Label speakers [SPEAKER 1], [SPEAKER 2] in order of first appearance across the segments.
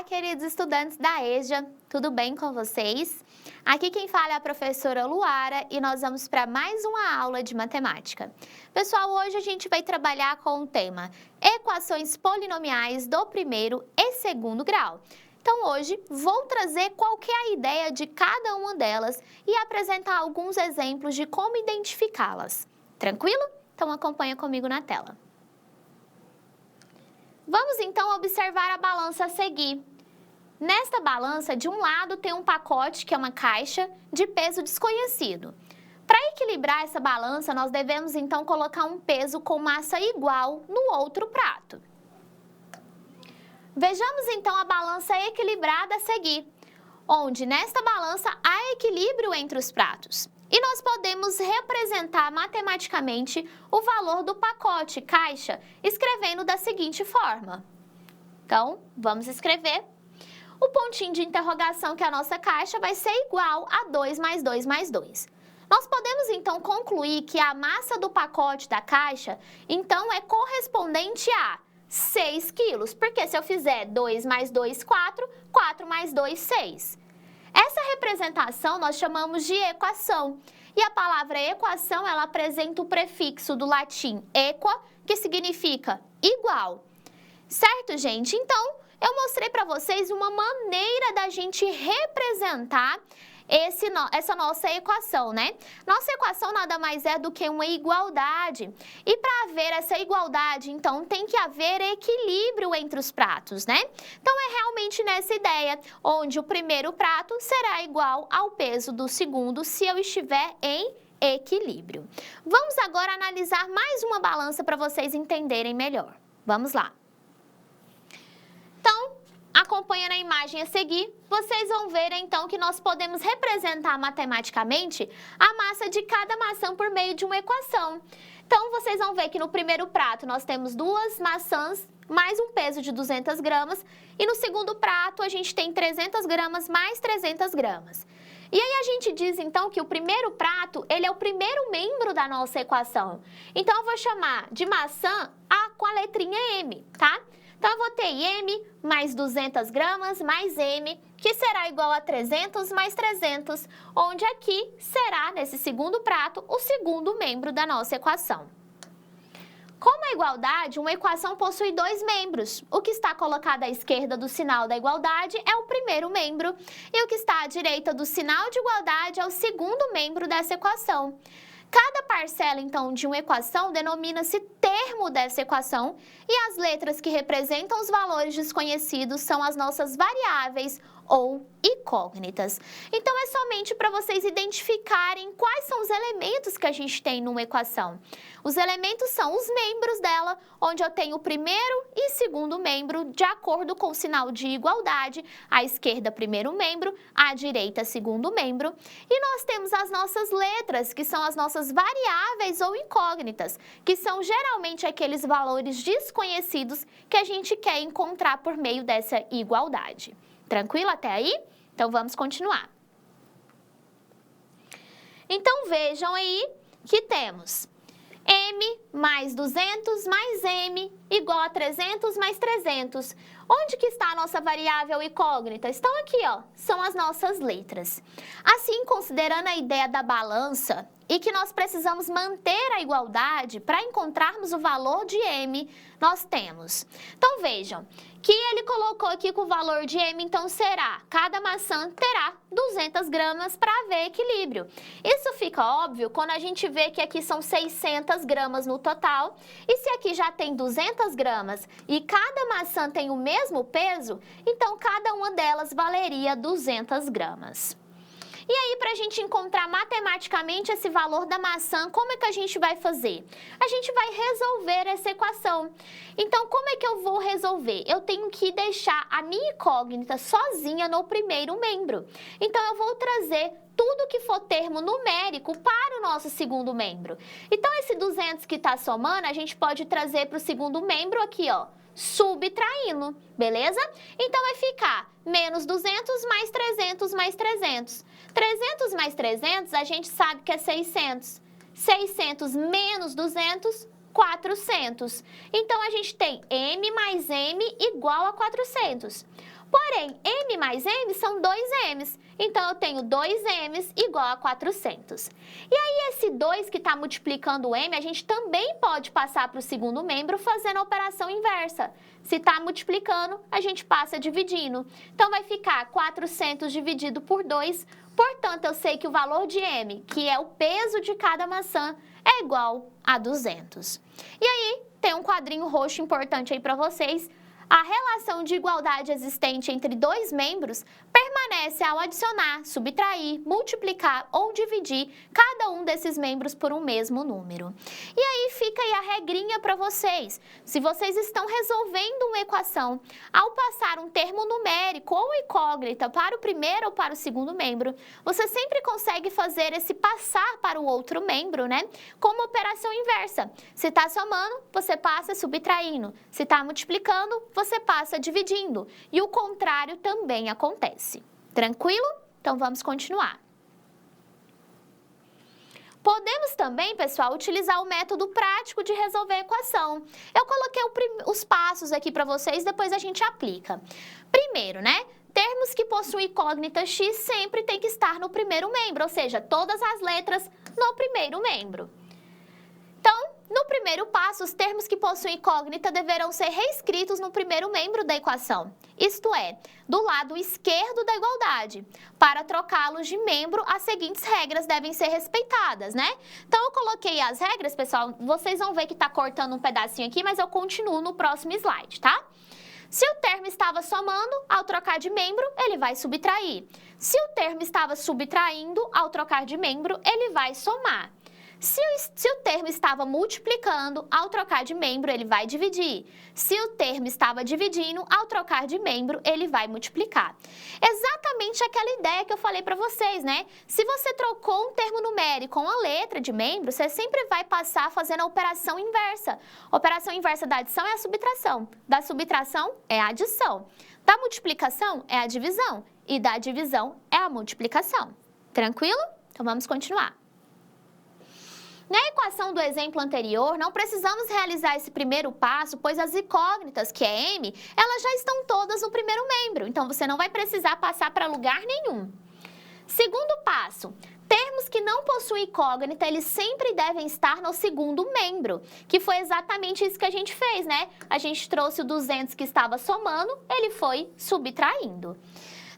[SPEAKER 1] Olá, queridos estudantes da EJA, tudo bem com vocês? Aqui quem fala é a professora Luara e nós vamos para mais uma aula de matemática. Pessoal, hoje a gente vai trabalhar com o tema Equações polinomiais do primeiro e segundo grau. Então hoje vou trazer qual que é a ideia de cada uma delas e apresentar alguns exemplos de como identificá-las. Tranquilo? Então acompanha comigo na tela. Vamos então observar a balança a seguir. Nesta balança, de um lado tem um pacote, que é uma caixa, de peso desconhecido. Para equilibrar essa balança, nós devemos então colocar um peso com massa igual no outro prato. Vejamos então a balança equilibrada a seguir, onde nesta balança há equilíbrio entre os pratos. E nós podemos representar matematicamente o valor do pacote, caixa, escrevendo da seguinte forma. Então, vamos escrever. O pontinho de interrogação, que é a nossa caixa, vai ser igual a 2 mais 2 mais 2. Nós podemos, então, concluir que a massa do pacote da caixa, então, é correspondente a 6 quilos, porque se eu fizer 2 mais 2, 4, 4 mais 2, 6. Essa representação nós chamamos de equação. E a palavra equação, ela apresenta o prefixo do latim equa, que significa igual. Certo, gente? Então, eu mostrei para vocês uma maneira da gente representar essa nossa equação, né? Nossa equação nada mais é do que uma igualdade. E para haver essa igualdade, então, tem que haver equilíbrio entre os pratos, né? Então, é realmente nessa ideia, onde o primeiro prato será igual ao peso do segundo, se eu estiver em equilíbrio. Vamos agora analisar mais uma balança para vocês entenderem melhor. Vamos lá. Então, acompanha na imagem a seguir, vocês vão ver então que nós podemos representar matematicamente a massa de cada maçã por meio de uma equação. Então, vocês vão ver que no primeiro prato nós temos 2 maçãs mais um peso de 200 gramas e no segundo prato a gente tem 300 gramas mais 300 gramas. E aí a gente diz então que o primeiro prato, ele é o primeiro membro da nossa equação. Então, eu vou chamar de maçã A com a letrinha M, tá? Então, eu vou ter M mais 200 gramas mais M, que será igual a 300 mais 300, onde aqui será, nesse segundo prato, o segundo membro da nossa equação. Como a igualdade, uma equação possui 2 membros. O que está colocado à esquerda do sinal da igualdade é o primeiro membro, e o que está à direita do sinal de igualdade é o segundo membro dessa equação. Cada parcela, então, de uma equação denomina-se termo dessa equação e as letras que representam os valores desconhecidos são as nossas variáveis ou incógnitas. Então, é somente para vocês identificarem quais são os elementos que a gente tem numa equação. Os elementos são os membros dela, onde eu tenho o primeiro e segundo membro de acordo com o sinal de igualdade, à esquerda primeiro membro, à direita segundo membro, e nós temos as nossas letras, que são as nossas variáveis ou incógnitas, que são geralmente aqueles valores desconhecidos que a gente quer encontrar por meio dessa igualdade. Tranquilo até aí? Então, vamos continuar. Então, vejam aí que temos M mais 200 mais M igual a 300 mais 300. Onde que está a nossa variável incógnita? Estão aqui, ó, são as nossas letras. Assim, considerando a ideia da balança e que nós precisamos manter a igualdade para encontrarmos o valor de M, nós temos. Então, vejam que ele colocou aqui com o valor de M, então será, cada maçã terá 200 gramas para haver equilíbrio. Isso fica óbvio quando a gente vê que aqui são 600 gramas no total, e se aqui já tem 200 gramas e cada maçã tem o mesmo peso, então cada uma delas valeria 200 gramas. E aí, para a gente encontrar matematicamente esse valor da maçã, como é que a gente vai fazer? A gente vai resolver essa equação. Então, como é que eu vou resolver? Eu tenho que deixar a minha incógnita sozinha no primeiro membro. Então, eu vou trazer tudo que for termo numérico para o nosso segundo membro. Então, esse 200 que está somando, a gente pode trazer para o segundo membro aqui, ó, subtraindo, beleza? Então, vai ficar menos 200 mais 300 mais 300. 300 mais 300, a gente sabe que é 600. 600 menos 200, 400. Então, a gente tem M mais M igual a 400. Porém, m mais m são 2m's. Então, eu tenho 2m's igual a 400. E aí, esse 2 que está multiplicando o m, a gente também pode passar para o segundo membro fazendo a operação inversa. Se está multiplicando, a gente passa dividindo. Então, vai ficar 400 dividido por 2. Portanto, eu sei que o valor de m, que é o peso de cada maçã, é igual a 200. E aí, tem um quadrinho roxo importante aí para vocês. A relação de igualdade existente entre dois membros permanece ao adicionar, subtrair, multiplicar ou dividir cada um desses membros por um mesmo número. E aí fica aí a regrinha para vocês. Se vocês estão resolvendo uma equação, ao passar um termo numérico ou incógnita para o primeiro ou para o segundo membro, você sempre consegue fazer esse passar para o outro membro, né? Como operação inversa. Se está somando, você passa subtraindo. Se está multiplicando, você passa dividindo. E o contrário também acontece. Tranquilo? Então, vamos continuar. Podemos também, pessoal, utilizar o método prático de resolver a equação. Eu coloquei os passos aqui para vocês, depois a gente aplica. Primeiro, né? Termos que possuem incógnita x sempre tem que estar no primeiro membro, ou seja, todas as letras no primeiro membro. Então, no primeiro passo, os termos que possuem incógnita deverão ser reescritos no primeiro membro da equação, isto é, do lado esquerdo da igualdade. Para trocá-los de membro, as seguintes regras devem ser respeitadas, né? Então, eu coloquei as regras, pessoal, vocês vão ver que está cortando um pedacinho aqui, mas eu continuo no próximo slide, tá? Se o termo estava somando, ao trocar de membro, ele vai subtrair. Se o termo estava subtraindo, ao trocar de membro, ele vai somar. Se o termo estava multiplicando, ao trocar de membro, ele vai dividir. Se o termo estava dividindo, ao trocar de membro, ele vai multiplicar. Exatamente aquela ideia que eu falei para vocês, né? Se você trocou um termo numérico com a letra de membro, você sempre vai passar fazendo a operação inversa. A operação inversa da adição é a subtração. Da subtração é a adição. Da multiplicação é a divisão. E da divisão é a multiplicação. Tranquilo? Então, vamos continuar. Na equação do exemplo anterior, não precisamos realizar esse primeiro passo, pois as incógnitas, que é m, elas já estão todas no primeiro membro, então você não vai precisar passar para lugar nenhum. Segundo passo, termos que não possuem incógnita, eles sempre devem estar no segundo membro, que foi exatamente isso que a gente fez, né? A gente trouxe o 200 que estava somando, ele foi subtraindo.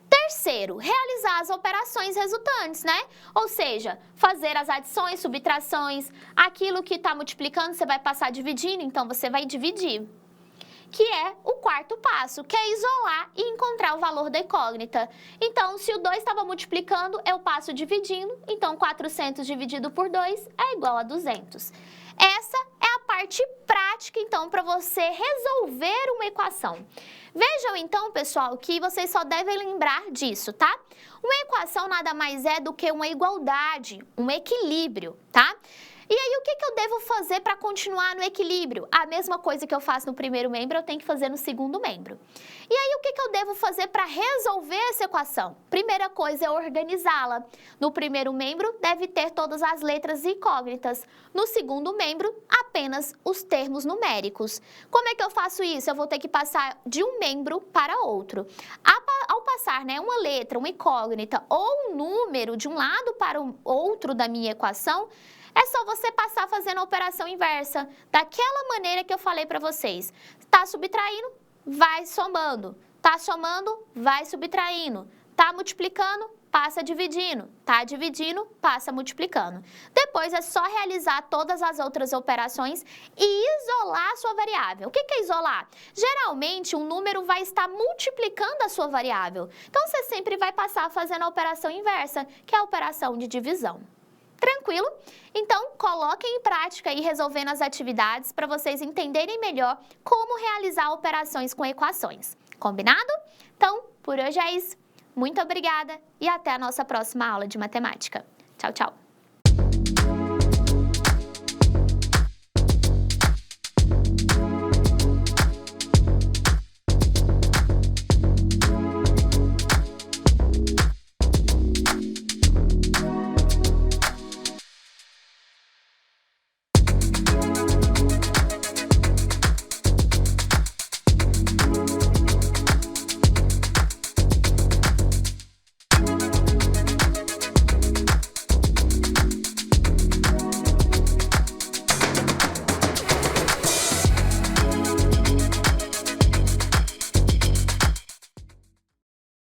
[SPEAKER 1] Terceiro, realizar as operações resultantes, né? Ou seja, fazer as adições, subtrações, aquilo que está multiplicando você vai passar dividindo, então você vai dividir. Que é o quarto passo, que é isolar e encontrar o valor da incógnita. Então, se o 2 estava multiplicando, eu passo dividindo, então 400 dividido por 2 é igual a 200. Essa é a parte prática, então, para você resolver uma equação. Vejam, então, pessoal, que vocês só devem lembrar disso, tá? Uma equação nada mais é do que uma igualdade, um equilíbrio, tá? E aí, o que eu devo fazer para continuar no equilíbrio? A mesma coisa que eu faço no primeiro membro, eu tenho que fazer no segundo membro. E aí, o que eu devo fazer para resolver essa equação? Primeira coisa é organizá-la. No primeiro membro, deve ter todas as letras incógnitas. No segundo membro, apenas os termos numéricos. Como é que eu faço isso? Eu vou ter que passar de um membro para outro. Ao passar, né, uma letra, uma incógnita ou um número de um lado para o outro da minha equação, é só você passar fazendo a operação inversa, daquela maneira que eu falei para vocês. Tá subtraindo, vai somando. Tá somando, vai subtraindo. Tá multiplicando, passa dividindo. Tá dividindo, passa multiplicando. Depois é só realizar todas as outras operações e isolar a sua variável. O que é isolar? Geralmente, um número vai estar multiplicando a sua variável. Então, você sempre vai passar fazendo a operação inversa, que é a operação de divisão. Tranquilo? Então, coloquem em prática aí resolvendo as atividades para vocês entenderem melhor como realizar operações com equações. Combinado? Então, por hoje é isso. Muito obrigada e até a nossa próxima aula de matemática. Tchau, tchau!